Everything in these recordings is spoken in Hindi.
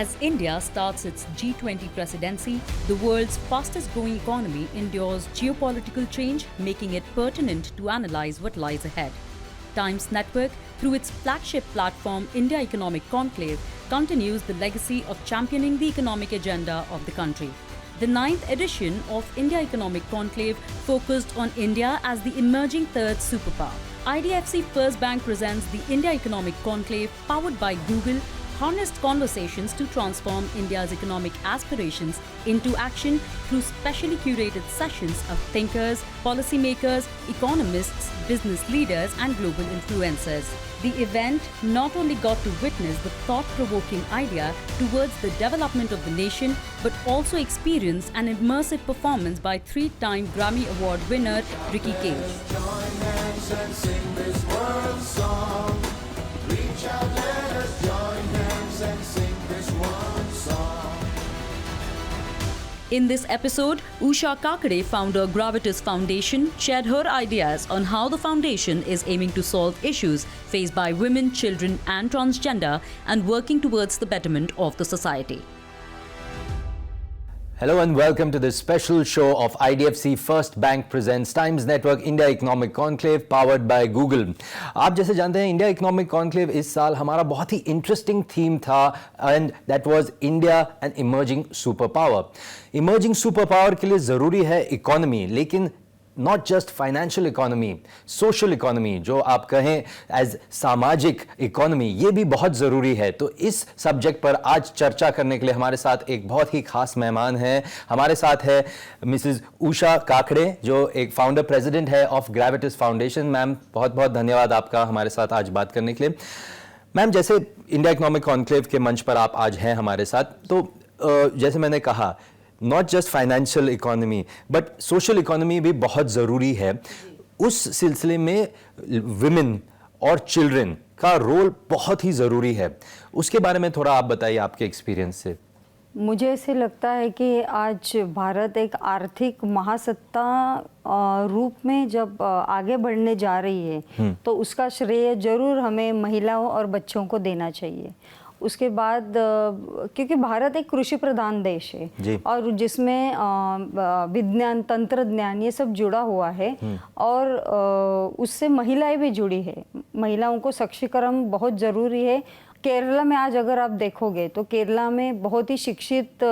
As India starts its G20 presidency, the world's fastest growing economy endures geopolitical change, making it pertinent to analyze what lies ahead. Times Network, through its flagship platform India Economic Conclave, continues the legacy of championing the economic agenda of the country. The 9th edition of India Economic Conclave focused on India as the emerging third superpower. IDFC First Bank presents the India Economic Conclave, powered by Google, harnessed conversations to transform India's economic aspirations into action through specially curated sessions of thinkers, policymakers, economists, business leaders, and global influencers. The event not only got to witness the thought-provoking idea towards the development of the nation, but also experience an immersive performance by 3-time Grammy Award winner Ricky Cage. Join hands and sing this world song. Reach out, let us join hands and sing this one song. In this episode, Usha Kakade, founder Gravitas Foundation, shared her ideas on how the foundation is aiming to solve issues faced by women, children, and transgender, and working towards the betterment of the society. Hello and welcome to this special show of IDFC First Bank presents Times Network India Economic Conclave powered by Google. आप जैसे जानते हैं इंडिया इकोनॉमिक कॉन्क्लेव इस साल हमारा बहुत ही इंटरेस्टिंग थीम था and that was India an emerging super power. Emerging super power के लिए ज़रूरी है इकोनॉमी, लेकिन not just financial economy, social economy, जो आप कहें एज सामाजिक इकोनॉमी, ये भी बहुत ज़रूरी है. तो इस सब्जेक्ट पर आज चर्चा करने के लिए हमारे साथ एक बहुत ही खास मेहमान हैं. हमारे साथ है मिसेस उषा काकड़े, जो एक फाउंडर प्रेसिडेंट है ऑफ ग्रेविटस फाउंडेशन. मैम, बहुत बहुत धन्यवाद आपका हमारे साथ आज बात करने के लिए. मैम, जैसे इंडिया इकोनॉमिक कॉन्क्लेव के मंच पर आप आज हैं हमारे साथ, तो जैसे मैंने कहा, not just financial economy but social economy भी बहुत ज़रूरी है. उस सिलसिले में विमेन और चिल्ड्रन का रोल बहुत ही ज़रूरी है. उसके बारे में थोड़ा आप बताइए आपके एक्सपीरियंस से. मुझे ऐसे लगता है कि आज भारत एक आर्थिक महासत्ता रूप में जब आगे बढ़ने जा रही है, तो उसका श्रेय जरूर हमें महिलाओं और बच्चों को देना चाहिए. उसके बाद क्योंकि भारत एक कृषि प्रधान देश है और जिसमें विज्ञान, तंत्रज्ञान, ये सब जुड़ा हुआ है और उससे महिलाएं भी जुड़ी है. महिलाओं को सशक्तिकरण बहुत ज़रूरी है. केरला में आज अगर आप देखोगे तो केरला में बहुत ही शिक्षित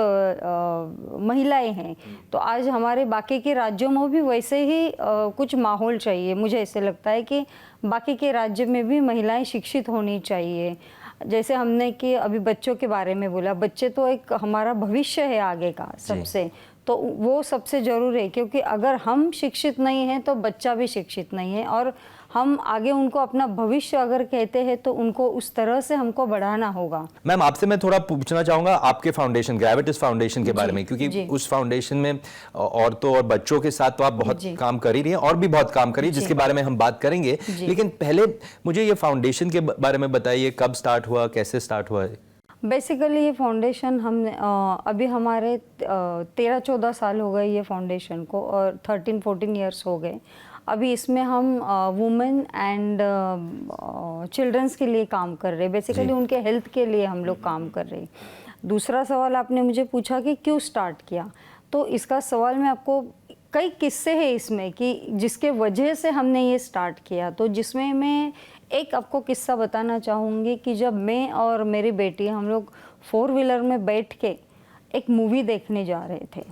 महिलाएं हैं. तो आज हमारे बाकी के राज्यों में भी वैसे ही कुछ माहौल चाहिए. मुझे ऐसे लगता है कि बाकी के राज्य में भी महिलाएं शिक्षित होनी चाहिए. जैसे हमने कि अभी बच्चों के बारे में बोला, बच्चे तो एक हमारा भविष्य है आगे का सबसे, तो वो सबसे ज़रूरी है. क्योंकि अगर हम शिक्षित नहीं हैं तो बच्चा भी शिक्षित नहीं है, और हम आगे उनको अपना भविष्य अगर कहते हैं तो उनको उस तरह से हमको बढ़ाना होगा. मैम, आपसे मैं थोड़ा पूछना चाहूँगा आपके फाउंडेशन ग्रेविटस फाउंडेशन के बारे में, क्योंकि उस फाउंडेशन में औरतों और बच्चों के साथ तो आप बहुत काम कर ही रही हैं और भी बहुत काम करी, जिसके बारे में हम बात करेंगे. लेकिन पहले मुझे ये फाउंडेशन के बारे में बताइए, कब स्टार्ट हुआ, कैसे स्टार्ट हुआ है? बेसिकली ये फाउंडेशन हमने अभी हमारे 13-14 साल हो गए ये फाउंडेशन को, और 13-14 ईयर्स हो गए. अभी इसमें हम वुमेन एंड चिल्ड्रंस के लिए काम कर रहे हैं. बेसिकली उनके हेल्थ के लिए हम लोग काम कर रहे हैं. दूसरा सवाल आपने मुझे पूछा कि क्यों स्टार्ट किया, तो इसका सवाल मैं आपको, कई किस्से हैं इसमें कि जिसके वजह से हमने ये स्टार्ट किया. तो जिसमें मैं एक आपको किस्सा बताना चाहूँगी कि जब मैं और मेरी बेटी हम लोग 4 व्हीलर में बैठ के एक मूवी देखने जा रहे थे,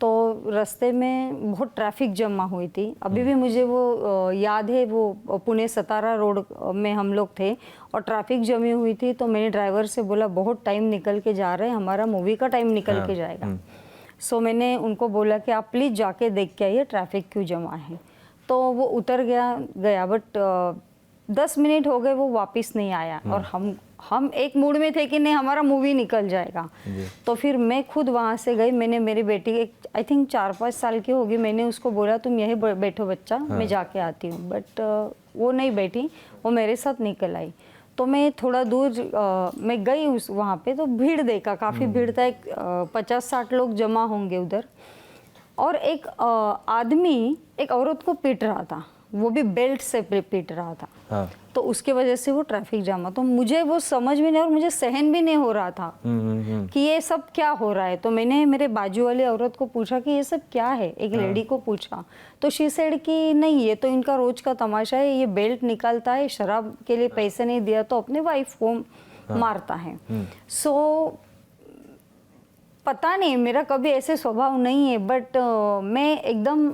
तो रास्ते में बहुत ट्रैफिक जमा हुई थी. अभी भी मुझे वो याद है. वो पुणे सतारा रोड में हम लोग थे और ट्रैफिक जमी हुई थी. तो मैंने ड्राइवर से बोला, बहुत टाइम निकल के जा रहे हैं, हमारा मूवी का टाइम निकल के जाएगा. सो मैंने उनको बोला कि आप प्लीज़ जाके देख के आइए ट्रैफिक क्यों जमा है. तो वो उतर गया बट 10 मिनट हो गए, वो वापस नहीं आया. और हम एक मूड में थे कि नहीं, हमारा मूवी निकल जाएगा. तो फिर मैं खुद वहाँ से गई. मैंने मेरी बेटी, आई थिंक 4-5 साल की होगी, मैंने उसको बोला तुम यहीं बैठो बच्चा, मैं जाके आती हूँ. बट वो नहीं बैठी, वो मेरे साथ निकल आई. तो मैं थोड़ा दूर मैं गई वहाँ पे, तो भीड़ देखा, काफ़ी भीड़ था. 50-60 लोग जमा होंगे उधर. और एक आदमी एक औरत को पीट रहा था, वो भी बेल्ट से पीट रहा था। हाँ। तो उसके वजह से वो ट्रैफिक जाम हुआ। तो मुझे वो समझ में नहीं और मुझे सहन भी नहीं हो रहा था कि ये सब क्या हो रहा है। तो मैंने मेरे बाजू वाली औरत को पूछा कि ये सब क्या है, एक लेडी को पूछा। तो शी सेड कि नहीं, ये तो इनका रोज का तमाशा है, ये बेल्ट निकालता है, शराब के लिए पैसे नहीं दिया तो अपने वाइफ को मारता है। सो पता नहीं, मेरा कभी ऐसे स्वभाव नहीं है, बट मैं एकदम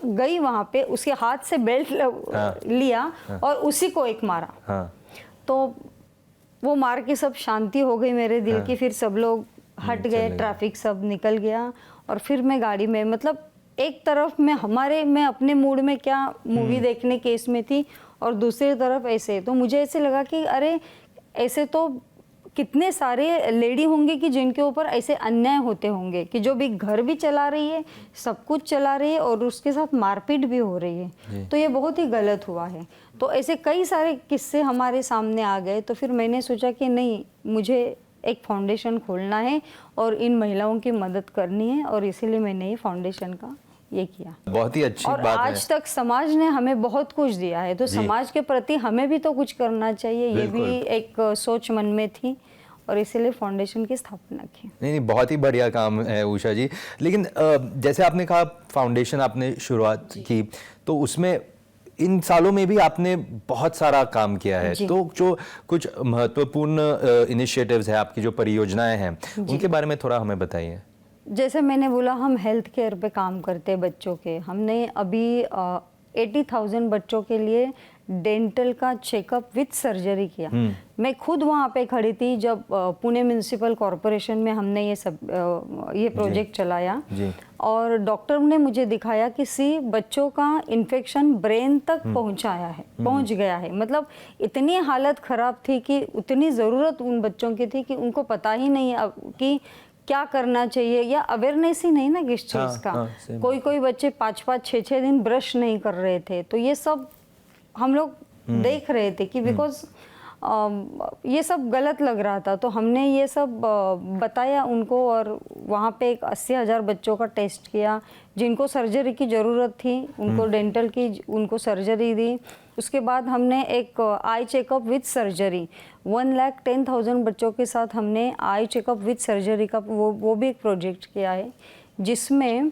गई वहां पे, उसके हाथ से बेल्ट लिया और उसी को एक मारा। तो वो मार के सब शांति हो गई मेरे दिल की। फिर सब लोग हट गए, ट्रैफिक सब निकल गया और फिर मैं गाड़ी में, मतलब एक तरफ मैं अपने मूड में क्या मूवी देखने केस में थी और दूसरी तरफ ऐसे। तो मुझे ऐसे लगा कि अरे ऐसे तो कितने सारे लेडी होंगे कि जिनके ऊपर ऐसे अन्याय होते होंगे, कि जो भी घर भी चला रही है, सब कुछ चला रही है और उसके साथ मारपीट भी हो रही है। तो ये बहुत ही गलत हुआ है। तो ऐसे कई सारे किस्से हमारे सामने आ गए। तो फिर मैंने सोचा कि नहीं, मुझे एक फाउंडेशन खोलना है और इन महिलाओं की मदद करनी है, और इसीलिए मैंने ये फाउंडेशन का ये किया। बहुत ही अच्छी और बात है। आज तक समाज ने हमें बहुत कुछ दिया है, तो समाज के प्रति हमें भी तो कुछ करना चाहिए। ये भी एक सोच मन में थी और इसीलिए फाउंडेशन की स्थापना की। नहीं, बहुत ही बढ़िया काम है उषा जी। लेकिन जैसे आपने कहा फाउंडेशन आपने शुरुआत की, तो उसमें इन सालों में भी आपने बहुत सारा काम किया है। तो जो कुछ महत्वपूर्ण इनिशिएटिव्स है आपकी, जो परियोजनाएं हैं, उनके बारे में थोड़ा हमें बताइए। जैसे मैंने बोला, हम हेल्थ केयर पे काम करते हैं बच्चों के। हमने अभी 80,000 बच्चों के लिए डेंटल का चेकअप विथ सर्जरी किया। मैं खुद वहाँ पे खड़ी थी जब पुणे म्यूनिसिपल कॉरपोरेशन में हमने ये प्रोजेक्ट चलाया। और डॉक्टर ने मुझे दिखाया कि बच्चों का इन्फेक्शन ब्रेन तक पहुँच गया है। मतलब इतनी हालत खराब थी कि उतनी ज़रूरत उन बच्चों की थी कि उनको पता ही नहीं कि क्या करना चाहिए, या अवेयरनेस ही नहीं ना किस चीज़ का। कोई बच्चे 5-5, 6-6 दिन ब्रश नहीं कर रहे थे। तो ये सब हम लोग देख रहे थे कि बिकॉज ये सब गलत लग रहा था। तो हमने ये सब बताया उनको, और वहाँ पे एक 80,000 बच्चों का टेस्ट किया जिनको सर्जरी की ज़रूरत थी, उनको डेंटल की उनको सर्जरी दी। उसके बाद हमने एक आई चेकअप विथ सर्जरी 1,10,000 बच्चों के साथ हमने आई चेकअप विथ सर्जरी का वो भी एक प्रोजेक्ट किया है, जिसमें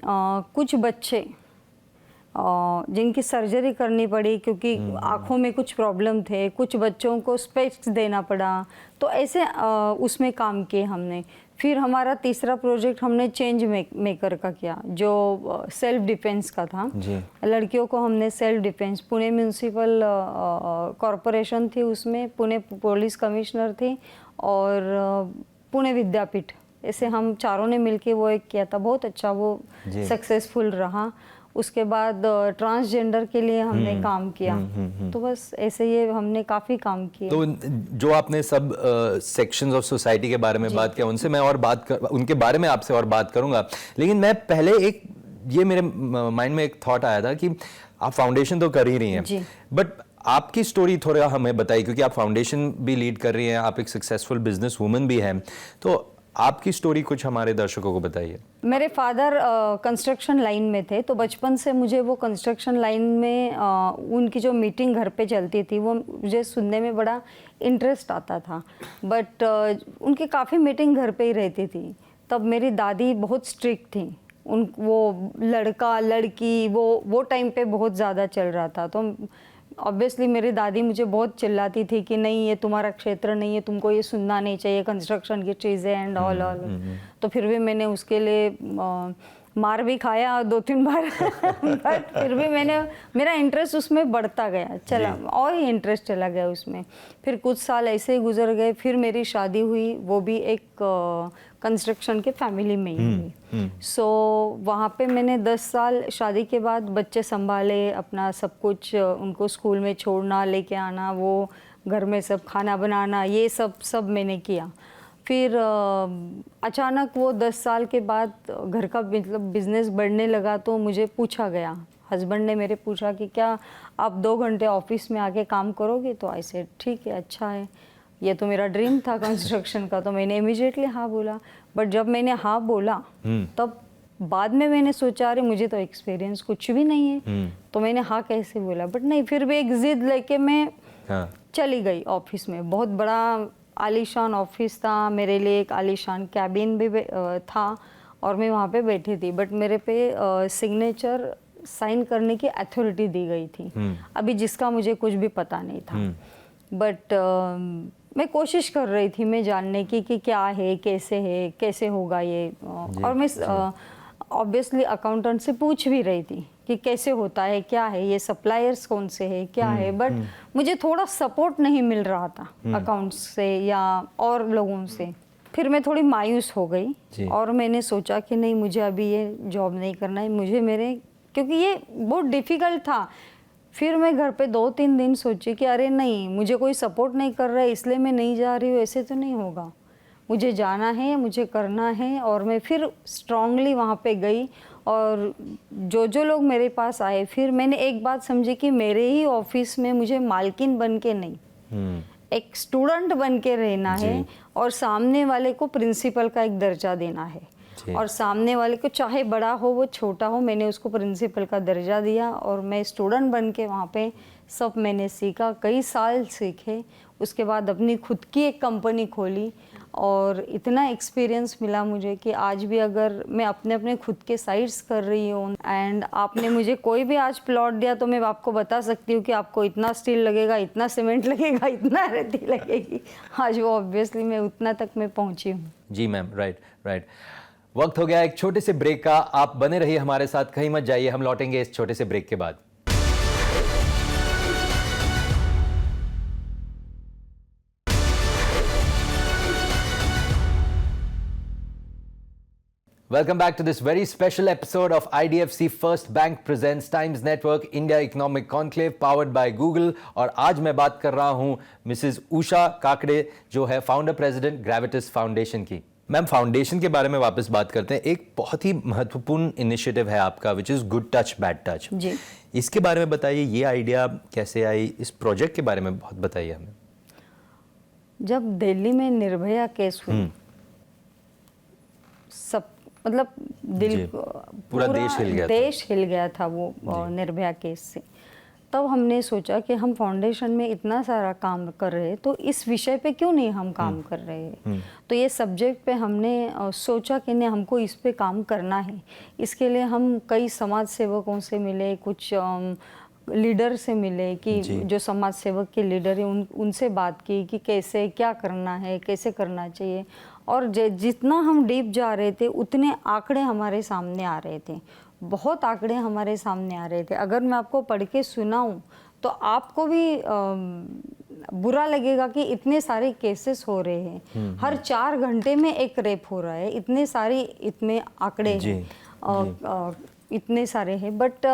कुछ बच्चे जिनकी सर्जरी करनी पड़ी क्योंकि आँखों में कुछ प्रॉब्लम थे, कुछ बच्चों को स्पेक्स देना पड़ा। तो ऐसे उसमें काम किए हमने। फिर हमारा तीसरा प्रोजेक्ट हमने चेंज मेकर का किया, जो सेल्फ डिफेंस का था। लड़कियों को हमने self defence, Pune municipal corporation थी, उसमें पुणे पुलिस कमिश्नर थी और पुणे विद्यापीठ, ऐसे हम चारों ने मिलके वो एक किया था। बहुत अच्छा वो सक्सेसफुल रहा। उसके बाद ट्रांसजेंडर के लिए हमने काम किया। तो बस ऐसे ये हमने काफ़ी काम किया। तो जो आपने सब सेक्शंस ऑफ सोसाइटी के बारे में बात किया, उनसे मैं और उनके बारे में आपसे और बात करूंगा। लेकिन मैं पहले ये मेरे माइंड में एक थॉट आया था कि आप फाउंडेशन तो कर ही रही हैं, बट आपकी स्टोरी थोड़ा हमें बताइए, क्योंकि आप फाउंडेशन भी लीड कर रही हैं, आप एक सक्सेसफुल बिजनेस वूमन भी हैं। तो आपकी स्टोरी कुछ हमारे दर्शकों को बताइए। मेरे फादर कंस्ट्रक्शन लाइन में थे, तो बचपन से मुझे वो कंस्ट्रक्शन लाइन में उनकी जो मीटिंग घर पे चलती थी वो मुझे सुनने में बड़ा इंटरेस्ट आता था। बट उनकी काफ़ी मीटिंग घर पे ही रहती थी। तब मेरी दादी बहुत स्ट्रिक्ट थी। वो लड़का लड़की वो टाइम पे बहुत ज़्यादा चल रहा था। तो ऑब्वियसली मेरी दादी मुझे बहुत चिल्लाती थी कि नहीं, ये तुम्हारा क्षेत्र नहीं है, तुमको ये सुनना नहीं चाहिए, कंस्ट्रक्शन की चीज़ें एंड ऑल। तो फिर भी मैंने उसके लिए मार भी खाया 2-3 बार बट फिर भी मेरा इंटरेस्ट उसमें बढ़ता गया, चला और ही इंटरेस्ट चला गया उसमें। फिर कुछ साल ऐसे ही गुजर गए। फिर मेरी शादी हुई, वो भी एक कंस्ट्रक्शन के फैमिली में ही हुई। सो वहाँ पे मैंने 10 साल शादी के बाद बच्चे संभाले, अपना सब कुछ उनको स्कूल में छोड़ना, लेके आना, वो घर में सब खाना बनाना, ये सब मैंने किया। फिर अचानक वो 10 साल के बाद घर का मतलब बिजनेस बढ़ने लगा। तो मुझे पूछा गया, हस्बैंड ने मेरे पूछा कि क्या आप 2 घंटे ऑफिस में आके काम करोगे? तो आई सेड ठीक है, अच्छा है, ये तो मेरा ड्रीम था कंस्ट्रक्शन का। तो मैंने इमीडिएटली हाँ बोला। बट जब मैंने हाँ बोला तब बाद में मैंने सोचा अरे मुझे तो एक्सपीरियंस कुछ भी नहीं है, तो मैंने हाँ कैसे बोला, बट नहीं, फिर भी एक जिद लेके मैं हाँ, चली गई ऑफिस में। बहुत बड़ा आलीशान ऑफिस था, मेरे लिए एक आलीशान कैबिन भी था और मैं वहाँ पे बैठी थी, बट मेरे पे सिग्नेचर साइन करने की अथॉरिटी दी गई थी, अभी जिसका मुझे कुछ भी पता नहीं था। बट मैं कोशिश कर रही थी मैं जानने की कि क्या है, कैसे होगा ये, और मैं ऑब्वियसली अकाउंटेंट से पूछ भी रही थी कि कैसे होता है, क्या है ये, सप्लायर्स कौन से है, क्या है, बट मुझे थोड़ा सपोर्ट नहीं मिल रहा था अकाउंट्स से या और लोगों से। फिर मैं थोड़ी मायूस हो गई और मैंने सोचा कि नहीं, मुझे अभी ये जॉब नहीं करना है, मुझे क्योंकि ये बहुत डिफ़िकल्ट था। फिर मैं घर पे 2-3 दिन सोची कि अरे नहीं, मुझे कोई सपोर्ट नहीं कर रहा है इसलिए मैं नहीं जा रही हूँ, ऐसे तो नहीं होगा, मुझे जाना है, मुझे करना है। और मैं फिर स्ट्रांगली वहाँ पे गई और जो लोग मेरे पास आए, फिर मैंने एक बात समझी कि मेरे ही ऑफिस में मुझे मालकिन बन के नहीं, एक स्टूडेंट बन के रहना है और सामने वाले को प्रिंसिपल का एक दर्जा देना है, और सामने वाले को चाहे बड़ा हो वो छोटा हो, मैंने उसको प्रिंसिपल का दर्जा दिया और मैं स्टूडेंट बन के वहाँ पे सब मैंने सीखा, कई साल सीखे। उसके बाद अपनी खुद की एक कंपनी खोली और इतना एक्सपीरियंस मिला मुझे कि आज भी अगर मैं अपने खुद के साइट्स कर रही हूँ एंड आपने मुझे कोई भी आज प्लॉट दिया तो मैं आपको बता सकती हूँ कि आपको इतना स्टील लगेगा, इतना सीमेंट लगेगा, इतना रेती लगेगी, आज वो ऑब्वियसली मैं उतना तक मैं पहुँची हूँ। जी मैम, राइट। वक्त हो गया एक छोटे से ब्रेक का, आप बने रहिए हमारे साथ, कहीं मत जाइए, हम लौटेंगे इस छोटे से ब्रेक के बाद। Welcome back to this very special episode of IDFC First Bank presents Times Network India Economic Conclave powered by Google। और आज मैं बात कर रहा हूं मिसेस उषा काकड़े, जो है फाउंडर प्रेसिडेंट ग्रेविटिस फाउंडेशन की। मैम, फाउंडेशन के बारे में वापस बात करते हैं। एक बहुत ही महत्वपूर्ण इनिशिएटिव है आपका, which is good touch bad touch. जी, इसके बारे में बताइए, ये आइडिया कैसे आई, इस प्रोजेक्ट के बारे में बहुत बताइए हमें। जब दिल्ली में निर्भया केस हुई, सब मतलब पूरा देश हिल गया था वो निर्भया केस से। तब हमने सोचा कि हम फाउंडेशन में इतना सारा काम कर रहे हैं तो इस विषय पे क्यों नहीं हम काम कर रहे हैं। तो ये सब्जेक्ट पे हमने सोचा कि नहीं, हमको इस पे काम करना है। इसके लिए हम कई समाज सेवकों से मिले, कुछ लीडर से मिले कि जो समाज सेवक के लीडर हैं उनसे बात की कि कैसे क्या करना है, कैसे करना चाहिए। और जितना हम डीप जा रहे थे उतने आंकड़े हमारे सामने आ रहे थे, बहुत आंकड़े हमारे सामने आ रहे थे। अगर मैं आपको पढ़ के सुनाऊं तो आपको भी बुरा लगेगा कि इतने सारे केसेस हो रहे हैं, हर 4 घंटे में एक रेप हो रहा है, इतने आंकड़े हैं, इतने सारे हैं। बट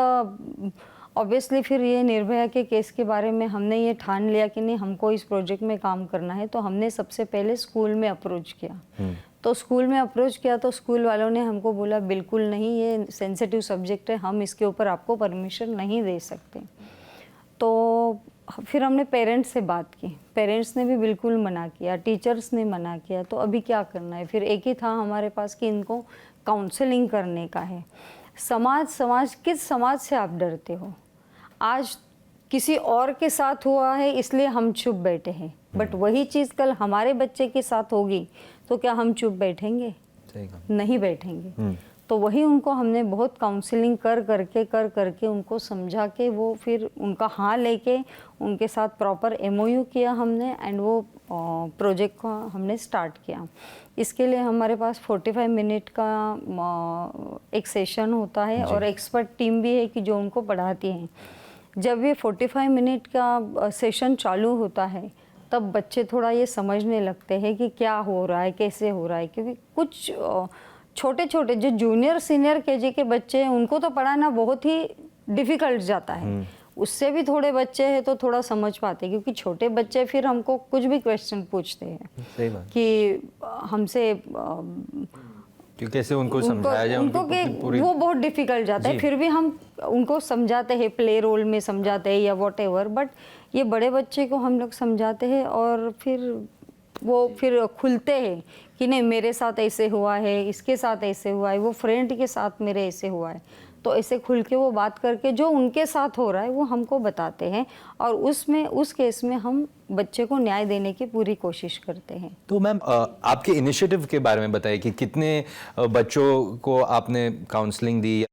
ऑब्वियसली फिर ये निर्भया के केस के बारे में हमने ये ठान लिया कि नहीं, हमको इस प्रोजेक्ट में काम करना है। तो हमने सबसे पहले स्कूल में अप्रोच किया। तो स्कूल में अप्रोच किया तो स्कूल वालों ने हमको बोला बिल्कुल नहीं, ये सेंसिटिव सब्जेक्ट है, हम इसके ऊपर आपको परमिशन नहीं दे सकते। तो फिर हमने पेरेंट्स से बात की, पेरेंट्स ने भी बिल्कुल मना किया, टीचर्स ने मना किया। तो अभी क्या करना है, फिर एक ही था हमारे पास कि इनको काउंसलिंग करने का है। समाज किस समाज से आप डरते हो? आज किसी और के साथ हुआ है इसलिए हम चुप बैठे हैं, बट वही चीज़ कल हमारे बच्चे के साथ होगी तो क्या हम चुप बैठेंगे? नहीं बैठेंगे। तो वही उनको हमने बहुत काउंसलिंग कर करके उनको समझा के वो फिर उनका हाँ लेके उनके साथ प्रॉपर MOU किया हमने एंड वो प्रोजेक्ट को हमने स्टार्ट किया। इसके लिए हमारे पास 45 मिनट का एक सेशन होता है और एक्सपर्ट टीम भी है कि जो उनको पढ़ाती है। जब ये 45 मिनट का सेशन चालू होता है तब बच्चे थोड़ा ये समझने लगते हैं कि क्या हो रहा है, कैसे हो रहा है। क्योंकि कुछ छोटे छोटे जो जूनियर सीनियर KG के बच्चे हैं उनको तो पढ़ाना बहुत ही डिफ़िकल्ट जाता है, उससे भी थोड़े बच्चे हैं तो थोड़ा समझ पाते हैं। क्योंकि छोटे बच्चे फिर हमको कुछ भी क्वेश्चन पूछते हैं कि हमसे कैसे उनको समझाया जाए, उनको कि वो बहुत डिफिकल्ट जाता है। फिर भी हम उनको समझाते हैं, प्ले रोल में समझाते हैं या वॉट एवर। बट ये बड़े बच्चे को हम लोग समझाते हैं और फिर वो फिर खुलते हैं कि नहीं मेरे साथ ऐसे हुआ है, इसके साथ ऐसे हुआ है, वो फ्रेंड के साथ मेरे ऐसे हुआ है। तो ऐसे खुल के वो बात करके जो उनके साथ हो रहा है वो हमको बताते हैं और उस केस में हम बच्चे को न्याय देने की पूरी कोशिश करते हैं। तो मैम आपके इनिशिएटिव के बारे में बताइए कि कितने बच्चों को आपने काउंसलिंग दी?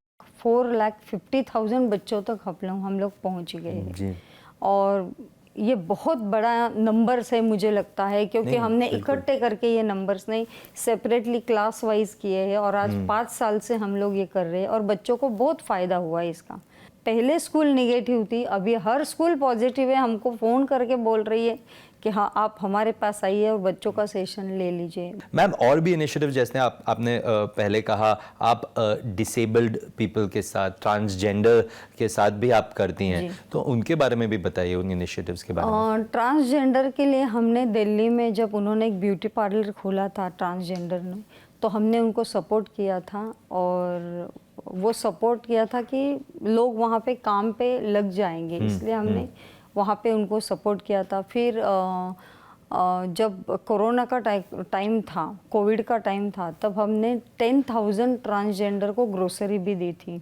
4,50,000 बच्चों तक हम लोग पहुंच गए हैं जी। और ये बहुत बड़ा नंबर्स है मुझे लगता है, क्योंकि नहीं, हमने बिल्कुल। इकट्ठे करके ये नंबर्स नहीं सेपरेटली क्लास वाइज किए हैं और आज 5 साल से हम लोग ये कर रहे हैं और बच्चों को बहुत फ़ायदा हुआ है इसका। पहले स्कूल निगेटिव थी, अभी हर स्कूल पॉजिटिव है, हमको फ़ोन करके बोल रही है कि हाँ आप हमारे पास आइए और बच्चों का सेशन ले लीजिए। मैम और भी इनिशिएटिव जैसे आपने पहले कहा आप डिसेबल्ड पीपल के साथ, ट्रांसजेंडर के साथ भी आप करती हैं, तो उनके बारे में भी बताइए, उन इनिशिएटिव्स के बारे में। ट्रांसजेंडर के लिए हमने दिल्ली में जब उन्होंने एक ब्यूटी पार्लर खोला था ट्रांसजेंडर ने, तो हमने उनको सपोर्ट किया था और वो सपोर्ट किया था कि लोग वहाँ पे काम पे लग जाएंगे, इसलिए हमने वहाँ पे उनको सपोर्ट किया था। फिर जब कोरोना का टाइम था, कोविड का टाइम था, तब हमने 10,000 ट्रांसजेंडर को ग्रोसरी भी दी थी।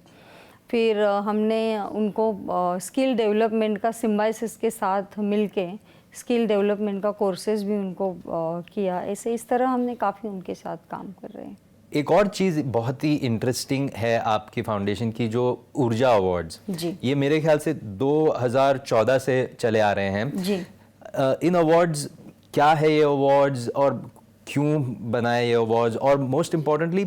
फिर हमने उनको स्किल डेवलपमेंट का सिम्बायोसिस के साथ मिलके स्किल डेवलपमेंट का कोर्सेज भी उनको किया। ऐसे इस तरह हमने काफ़ी उनके साथ काम कर रहे हैं। एक और चीज़ बहुत ही इंटरेस्टिंग है आपकी फाउंडेशन की, जो ऊर्जा अवार्ड्स, जी। ये मेरे ख्याल से 2014 से चले आ रहे हैं। जी। इन अवार्ड्स क्या है ये अवार्ड्स और क्यों बनाए ये अवार्ड्स, और मोस्ट इम्पोर्टेंटली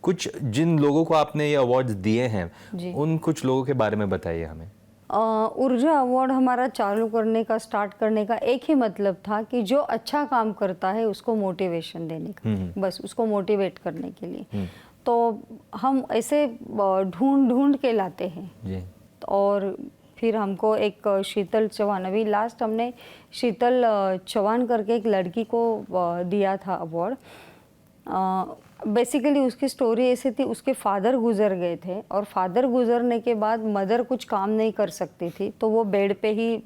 कुछ जिन लोगों को आपने ये अवार्ड्स दिए हैं उन कुछ लोगों के बारे में बताइए हमें। ऊर्जा अवार्ड हमारा चालू करने का, स्टार्ट करने का एक ही मतलब था कि जो अच्छा काम करता है उसको मोटिवेशन देने का, बस उसको मोटिवेट करने के लिए। तो हम ऐसे ढूंढ के लाते हैं जी। और फिर हमको एक शीतल चौहान, अभी लास्ट हमने शीतल चौहान करके एक लड़की को दिया था अवार्ड। बेसिकली उसकी स्टोरी ऐसी थी, उसके फादर गुजर गए थे और फादर गुजरने के बाद मदर कुछ काम नहीं कर सकती थी, तो वो बेड पे ही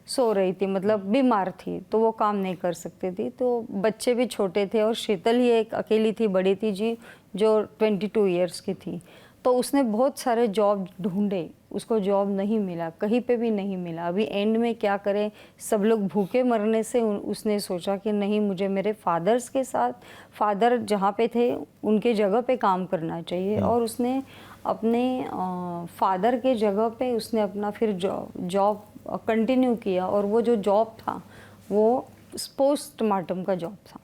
सो रही थी, मतलब बीमार थी, तो वो काम नहीं कर सकती थी, तो बच्चे भी छोटे थे और शीतल ही एक अकेली थी, बड़ी थी जी, जो 22 इयर्स की थी। तो उसने बहुत सारे जॉब ढूंढे, उसको जॉब नहीं मिला, कहीं पे भी नहीं मिला। अभी एंड में क्या करें, सब लोग भूखे मरने से उसने सोचा कि नहीं, मुझे मेरे फादर्स के साथ, फादर जहाँ पे थे उनके जगह पे काम करना चाहिए। और उसने अपने फादर के जगह पे उसने अपना फिर जॉब कंटिन्यू किया और वो जो जॉब था वो पोस्टमार्टम का जॉब था।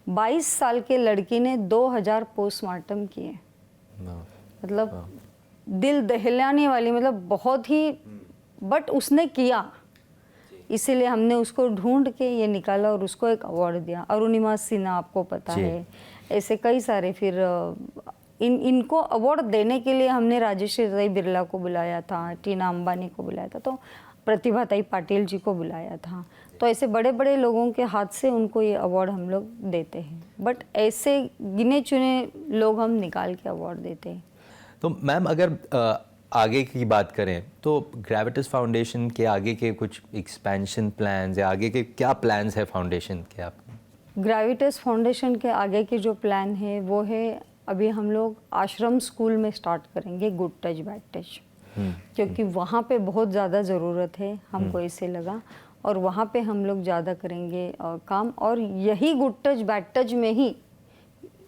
22 साल के लड़की ने 2000 पोस्टमार्टम किए, मतलब दिल दहलाने वाली, मतलब बहुत ही, बट उसने किया, इसीलिए हमने उसको ढूंढ के ये निकाला और उसको एक अवार्ड दिया। अरुणिमा सिन्हा आपको पता है, ऐसे कई सारे। फिर इनको अवार्ड देने के लिए हमने राजेश्वरी बिरला को बुलाया था, टीना अंबानी को बुलाया था, तो प्रतिभा ताई पाटिल जी को बुलाया था। तो ऐसे बड़े बड़े लोगों के हाथ से उनको ये अवार्ड हम लोग देते हैं, बट ऐसे गिने चुने लोग हम निकाल के अवार्ड देते हैं। तो मैम अगर आगे की बात करें तो ग्रेविटस फाउंडेशन के आगे के कुछ एक्सपेंशन प्लान्स या आगे के क्या प्लान्स है फाउंडेशन के आपके? ग्रेविटस फाउंडेशन के आगे के जो प्लान है वो है, अभी हम लोग आश्रम स्कूल में स्टार्ट करेंगे, गुड टच बैड टच, क्योंकि वहाँ पे बहुत ज़्यादा ज़रूरत है, हमको ऐसे लगा, और वहाँ पे हम लोग ज़्यादा करेंगे काम। और यही गुड टच बैड टच में ही,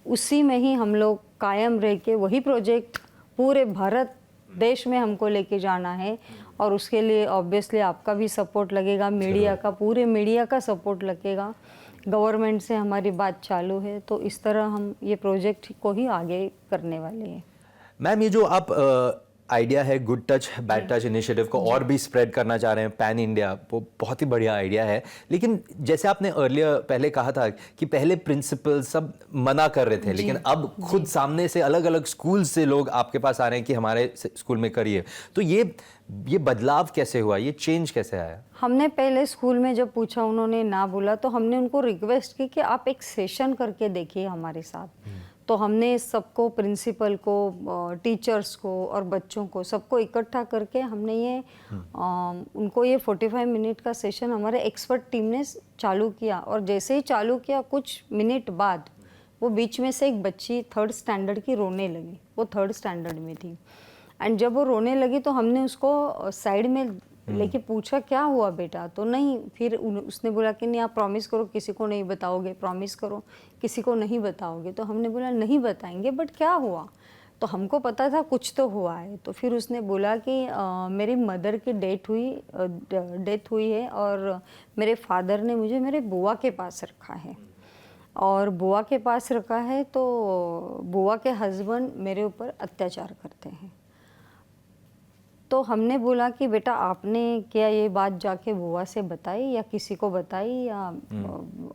उसी में ही हम लोग कायम रह के वही प्रोजेक्ट पूरे भारत देश में हमको लेके जाना है। और उसके लिए ऑब्वियसली आपका भी सपोर्ट लगेगा, मीडिया का, पूरे मीडिया का सपोर्ट लगेगा। गवर्नमेंट से हमारी बात चालू है, तो इस तरह हम ये प्रोजेक्ट को ही आगे करने वाले हैं। मैम ये जो आप आइडिया है good touch bad touch initiative को और भी स्प्रेड करना चाह रहे हैं पैन इंडिया, वो बहुत ही बढ़िया आइडिया है। लेकिन जैसे आपने अर्लियर पहले कहा था कि पहले प्रिंसिपल सब मना कर रहे थे, लेकिन अब खुद सामने से अलग अलग स्कूल से लोग आपके पास आ रहे हैं कि हमारे स्कूल में करिए, तो ये बदलाव कैसे हुआ, ये चेंज कैसे आया? हमने पहले स्कूल में जब पूछा, उन्होंने ना बोला, तो हमने उनको रिक्वेस्ट की कि आप एक सेशन करके देखिए हमारे साथ। तो हमने सबको, प्रिंसिपल को, टीचर्स को और बच्चों को, सबको इकट्ठा करके हमने ये उनको ये 45 मिनट का सेशन हमारे एक्सपर्ट टीम ने चालू किया। और जैसे ही चालू किया कुछ मिनट बाद वो बीच में से एक बच्ची 3rd स्टैंडर्ड की रोने लगी। वो 3rd स्टैंडर्ड में थी एंड जब वो रोने लगी तो हमने उसको साइड में लेके पूछा क्या हुआ बेटा, तो नहीं, फिर उसने बोला कि नहीं आप प्रॉमिस करो किसी को नहीं बताओगे, प्रॉमिस करो किसी को नहीं बताओगे। तो हमने बोला नहीं बताएंगे, बट क्या हुआ? तो हमको पता था कुछ तो हुआ है। तो फिर उसने बोला कि मेरी मदर की डेथ हुई है और मेरे फादर ने मुझे मेरे बुआ के पास रखा है, और बुआ के पास रखा है तो बुआ के हस्बैंड मेरे ऊपर अत्याचार करते हैं। तो हमने बोला कि बेटा आपने क्या ये बात जाके बुआ से बताई या किसी को बताई या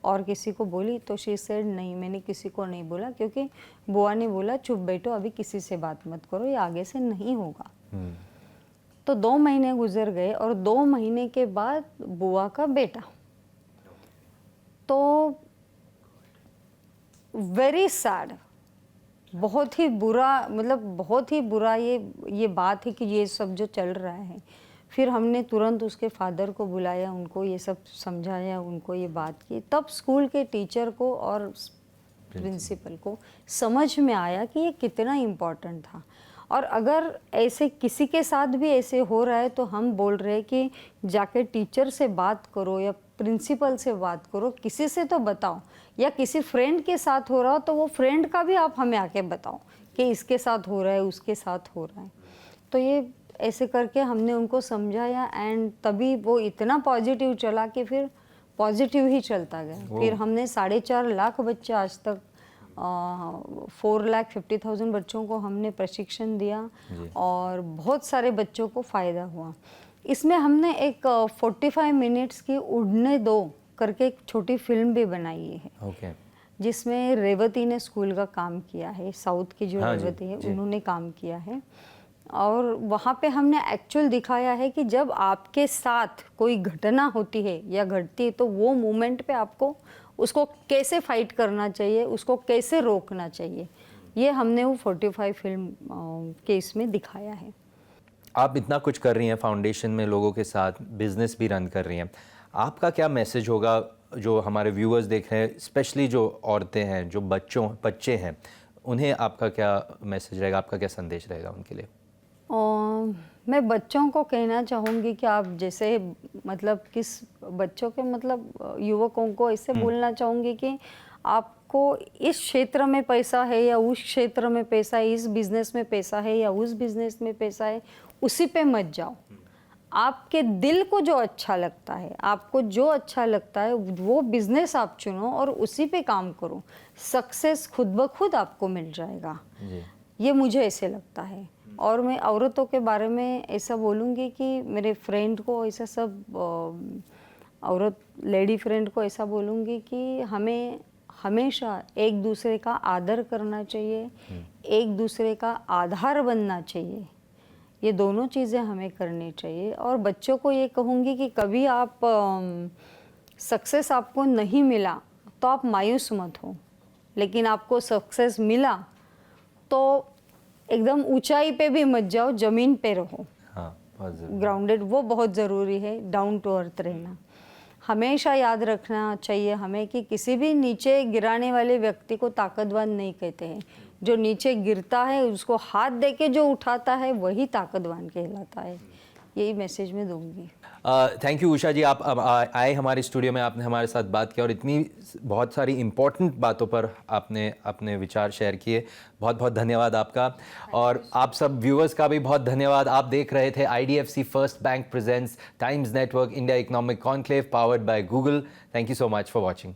और किसी को बोली? तो शी सेड नहीं, मैंने किसी को नहीं बोला, क्योंकि बुआ ने बोला चुप बैठो, अभी किसी से बात मत करो, ये आगे से नहीं होगा। तो 2 महीने गुजर गए और 2 महीने के बाद बुआ का बेटा, तो वेरी सैड, बहुत ही बुरा, मतलब बहुत ही बुरा ये बात है कि ये सब जो चल रहा है। फिर हमने तुरंत उसके फादर को बुलाया, उनको ये सब समझाया, उनको ये बात की। तब स्कूल के टीचर को और प्रिंसिपल को समझ में आया कि ये कितना इम्पोर्टेंट था। और अगर ऐसे किसी के साथ भी ऐसे हो रहा है तो हम बोल रहे हैं कि जाके टीचर से बात करो या प्रिंसिपल से बात करो, किसी से तो बताओ, या किसी फ्रेंड के साथ हो रहा हो तो वो फ्रेंड का भी आप हमें आके बताओ कि इसके साथ हो रहा है, उसके साथ हो रहा है। तो ये ऐसे करके हमने उनको समझाया एंड तभी वो इतना पॉजिटिव चला कि फिर पॉजिटिव ही चलता गया। फिर हमने 4.5 लाख बच्चे आज तक 4,50,000 बच्चों को हमने प्रशिक्षण दिया और बहुत सारे बच्चों को फ़ायदा हुआ। इसमें हमने एक 45 मिनट्स की उड़ने दो करके एक छोटी फिल्म भी बनाई है, जिसमें रेवती ने स्कूल का काम किया है, साउथ की जो रेवती है उन्होंने काम किया है। और वहाँ पे हमने एक्चुअल दिखाया है कि जब आपके साथ कोई घटना होती है या घटती है तो वो मोमेंट पे आपको उसको कैसे फाइट करना चाहिए, उसको कैसे रोकना चाहिए, ये हमने वो 45 फिल्म के इसमें दिखाया है। आप इतना कुछ कर रही हैं फाउंडेशन में, लोगों के साथ बिजनेस भी रन कर रही हैं, आपका क्या मैसेज होगा जो हमारे व्यूअर्स देख रहे हैं, स्पेशली जो औरतें हैं, जो बच्चे हैं, उन्हें आपका क्या मैसेज रहेगा, आपका क्या संदेश रहेगा उनके लिए? मैं बच्चों को कहना चाहूँगी कि आप जैसे मतलब किस बच्चों के मतलब युवकों को ऐसे बोलना चाहूँगी कि आपको इस क्षेत्र में पैसा है या उस क्षेत्र में पैसा है, इस बिज़नेस में पैसा है या उस बिज़नेस में पैसा है, उसी पे मत जाओ। आपके दिल को जो अच्छा लगता है, आपको जो अच्छा लगता है वो बिज़नेस आप चुनो और उसी पे काम करो, सक्सेस खुद ब खुद आपको मिल जाएगा। ये मुझे ऐसे लगता है। और मैं औरतों के बारे में ऐसा बोलूँगी कि मेरे फ्रेंड को ऐसा सब औरत लेडी फ्रेंड को ऐसा बोलूँगी कि हमें हमेशा एक दूसरे का आदर करना चाहिए, एक दूसरे का आधार बनना चाहिए, ये दोनों चीज़ें हमें करनी चाहिए। और बच्चों को ये कहूँगी कि कभी आप सक्सेस आपको नहीं मिला तो आप मायूस मत हो, लेकिन आपको सक्सेस मिला तो एकदम ऊंचाई पे भी मत जाओ, ज़मीन पे रहो। ग्राउंडेड, वो बहुत ज़रूरी है, डाउन टू अर्थ रहना। हमेशा याद रखना चाहिए हमें कि किसी भी नीचे गिराने वाले व्यक्ति को ताकतवान नहीं कहते हैं। जो नीचे गिरता है उसको हाथ देके जो उठाता है वही ताकतवान कहलाता है। यही मैसेज मैं दूंगी। थैंक यू उषा जी, आप आए हमारे स्टूडियो में, आपने हमारे साथ बात किया और इतनी बहुत सारी इम्पोर्टेंट बातों पर आपने अपने विचार शेयर किए। बहुत बहुत धन्यवाद आपका। और आप सब व्यूअर्स का भी बहुत धन्यवाद। आप देख रहे थे IDFC first bank presents times network India economic conclave powered by Google. Thank you so much for watching.